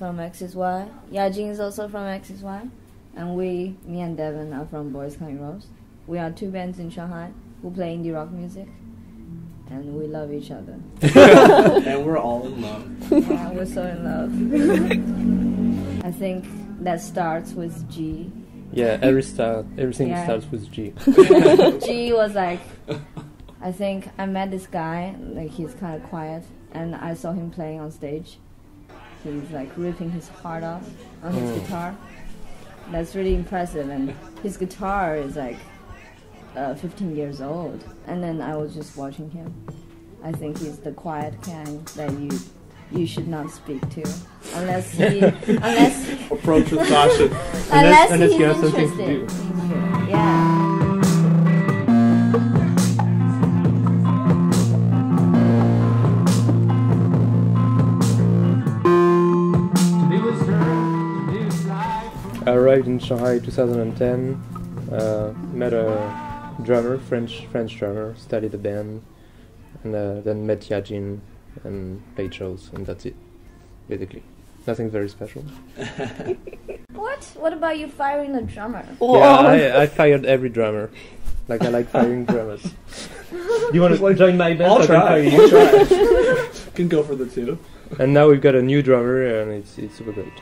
from XSY. Yajin is also from XSY. And me and Devin are from Boys County Rose. We are two bands in Shanghai who play indie rock music. And we love each other. And we're all in love. Yeah, we're so in love. I think that starts with G. Yeah, everything starts with G. G was like, I think I met this guy, like he's kind of quiet, and I saw him playing on stage. He's like ripping his heart off on his guitar. That's really impressive, and his guitar is like 15 years old. And then I was just watching him. I think he's the quiet kind that you should not speak to unless approach with caution. unless you have something to do. Yeah. I arrived in Shanghai 2010. Met a drummer, French drummer, studied the band, and then met Yajin and played shows, and that's it, basically. Nothing very special. What? What about you firing a drummer? Yeah, I fired every drummer. Like, I like firing drummers. Do you want to join my band? I'll try. You try. Can go for the two. And now we've got a new drummer, and it's super great.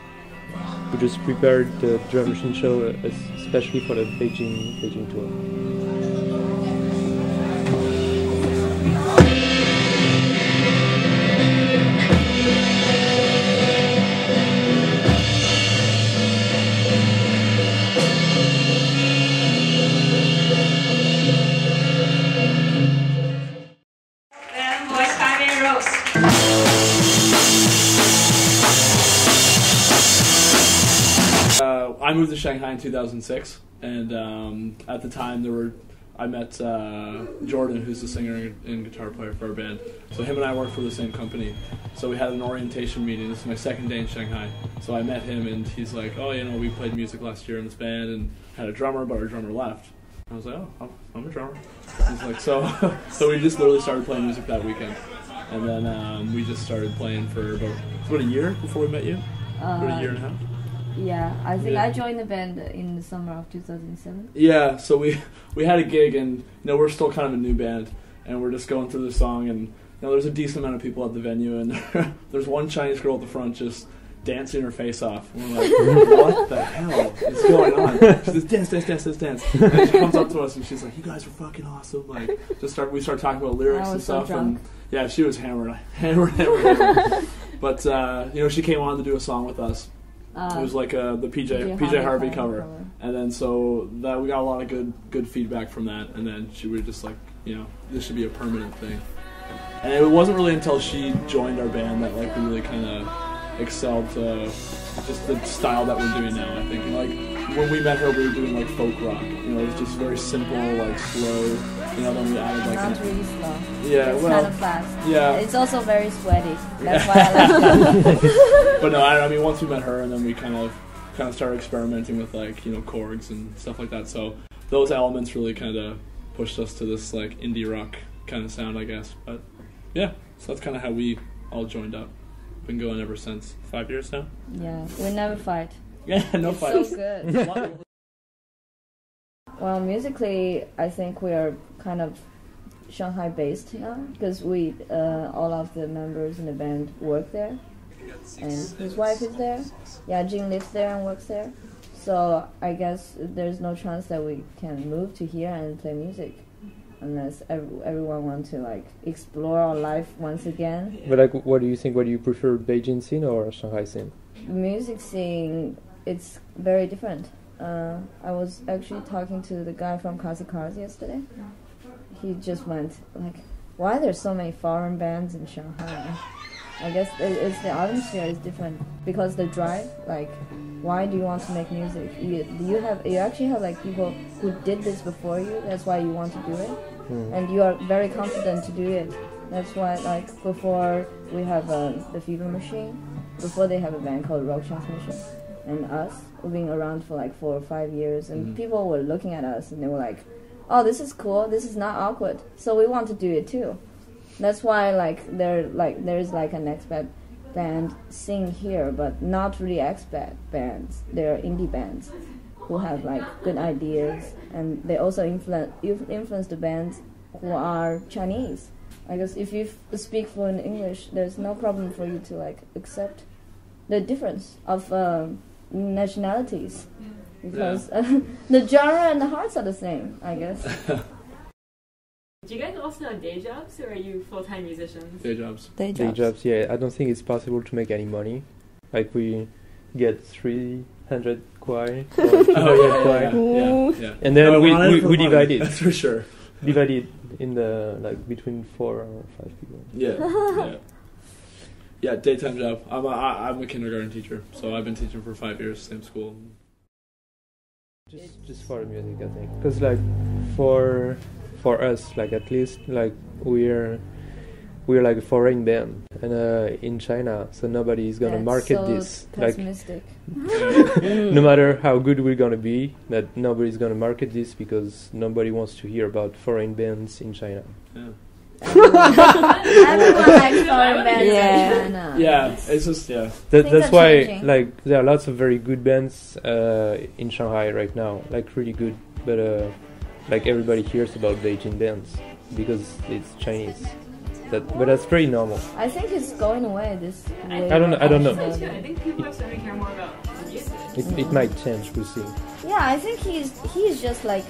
We just prepared the drum machine show especially for the Beijing tour. I moved to Shanghai in 2006, and at the time I met Jordan, who's the singer and guitar player for our band. So him and I worked for the same company. So we had an orientation meeting. This is my second day in Shanghai. So I met him, and he's like, "Oh, we played music last year in this band and had a drummer, but our drummer left." I was like, "Oh, I'm a drummer." He's like, "So we just literally started playing music that weekend, and then we just started playing for about a year before we met you, about a year and a half." Yeah, I think I joined the band in the summer of 2007. Yeah, so we had a gig, and we're still kind of a new band, and we're just going through the song, and there's a decent amount of people at the venue, and there's one Chinese girl at the front just dancing her face off. And we're like, what the hell is going on? She says, dance. And she comes up to us, and she's like, you guys are fucking awesome. Like, we start talking about lyrics and stuff, and yeah, she was hammered. But she came on to do a song with us. It was like the PJ Harvey cover. And then so that we got a lot of good feedback from that, and then we were just like, this should be a permanent thing. And it wasn't really until she joined our band that like we really kind of excelled just the style that we're doing now. I think when we met her, we were doing like folk rock. It was just very simple, like slow. Then we added like not really slow. Yeah, it's kind of fast. Yeah, it's also very sweaty. That's why I like that. But no, I mean once we met her, and then we kind of started experimenting with like chords and stuff like that. So those elements really kind of pushed us to this like indie rock kind of sound, I guess. But yeah, so that's kind of how we all joined up. Been going ever since. 5 years now. Yeah, we never fight. Yeah, no fights. So good. Well, musically, I think we are kind of Shanghai-based now because we all of the members in the band work there, and his wife is there. Yeah, Jing lives there and works there. So I guess there's no chance that we can move to here and play music unless everyone wants to like explore our life once again. But like, what do you think? What do you prefer, Beijing scene or Shanghai scene? Music scene, it's very different. I was actually talking to the guy from Kasi Cars yesterday. He just went like, why there's so many foreign bands in Shanghai? I guess it's the atmosphere is different because the drive, like, why do you want to make music? You actually have like people who did this before you. That's why you want to do it, and you are very confident to do it. That's why like before we have the Fever Machine, before they have a band called Rock Transmission, and us being around for like 4 or 5 years, and people were looking at us and they were like, oh, this is cool, this is not awkward, so we want to do it too. That's why like there's like an band sing here, but not really expat bands. They're indie bands who have like good ideas, and they also influence the bands who are Chinese. I guess if you speak fluent English, there's no problem for you to like accept the difference of nationalities, because the genre and the hearts are the same, I guess. Do you guys also have day jobs, or are you full-time musicians? Day jobs. Day jobs, yeah. I don't think it's possible to make any money. Like we get 300 kwai. Yeah. And then we divide it. That's for sure. Divide it in the like between 4 or 5 people. Yeah, daytime job. I'm a kindergarten teacher, so I've been teaching for 5 years, same school. Just for music, I think, because like for us, like at least like we're like a foreign band, and in China, so nobody is gonna market so this. Pessimistic. Like, no matter how good we're gonna be, that nobody's gonna market this because nobody wants to hear about foreign bands in China. Yeah. Everyone likes foreign bands in China. Yeah, it's just That's why changing. like there are lots of very good bands in Shanghai right now, like really good, but like everybody hears about Beijing bands because it's Chinese. But that's pretty normal. I think it's going away this way. I don't know. I think people are starting to care more about the music. It might change. We'll see. Yeah, I think he's just like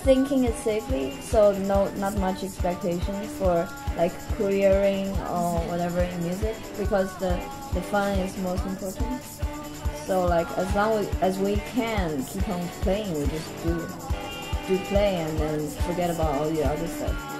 thinking it safely, so not much expectation for like careering or whatever in music, because the fun is most important. So like as long as we can keep on playing, we just do play and then forget about all the other stuff.